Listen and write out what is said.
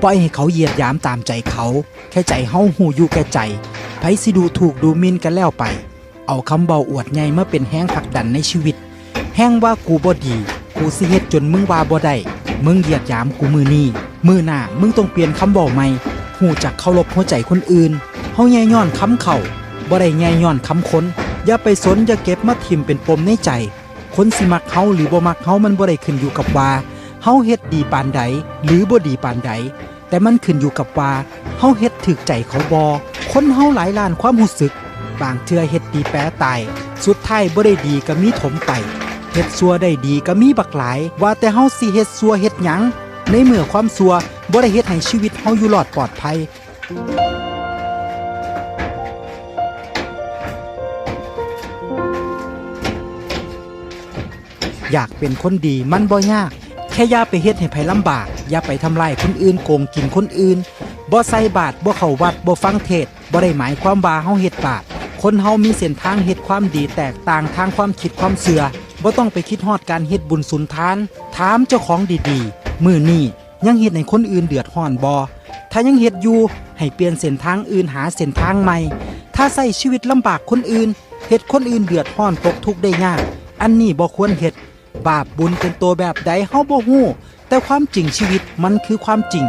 ปล่อยให้เขาเหยียดหยามตามใจเขาแค่ใจเฮาหูอยู่แก่ใจไผสิดูถูกดูหมิ่นกันแล้วไปเอาคำเบาอวดใหญ่มาเป็นแห้งผลักดันในชีวิตแห้งว่ากูบ่ดีกูสิเฮ็ดจนมึงว่าบ่ได้มึงเหยียดหยามกูมือนี้มือหน้ามึงต้องเปลี่ยนคำเบาใหม่หูจักเคารพหัวใจคนอื่นเฮาแย่ย้อนคำเขาบ่ได้แย่ย้อนคำคนอย่าไปสนอย่าเก็บมาทิ่มเป็นปมในใจคนสิมักเฮาหรือบ่มักเฮามันบ่ได้ขึ้นอยู่กับว่าเฮาเฮ็ดดีปานใดหรือบ่ดีปานใดแต่มันขึ้นอยู่กับว่าเฮาเฮ็ดถูกใจเขาบ่คนเฮาหลายล้านความรู้สึกบางเทื่อเฮ็ดดีแปรตายสุดท้ายบ่ได้ดีก็มีถมไปเฮ็ดซัวได้ดีก็มีบักหลายว่าแต่เฮาสิเฮ็ดซัวเฮ็ดหยังในเมื่อความซัวบ่ได้เฮ็ดให้ชีวิตเฮาอยู่รอดปลอดภัยอยากเป็นคนดีมันบ่ยากแค่อย่าไปเฮ็ดให้ไผลำบากอย่าไปทำลายคนอื่นโกงกินคนอื่นบ่ใส่บาตรบ่เข้าวัดบ่ฟังเทศน์บ่ได้หมายความว่าเฮาเฮ็ดบาปคนเฮามีเส้นทางเฮ็ดความดีแตกต่างทางความคิดความเชื่อบ่ต้องไปคิดฮอดการเฮ็ดบุญสุนทานถามเจ้าของดีๆมื้อนี้ยังเฮ็ดให้คนอื่นเดือดร้อนบ่ถ้ายังเฮ็ดอยู่ให้เปลี่ยนเส้นทางอื่นหาเส้นทางใหม่ถ้าใช้ชีวิตลำบากคนอื่นเฮ็ดคนอื่นเดือดร้อนตกทุกข์ได้ยากอันนี้บ่ควรเฮ็ดบาปบุญเป็นตัวแบบใดเฮาบ่ฮู้แต่ความจริงชีวิตมันคือความจริง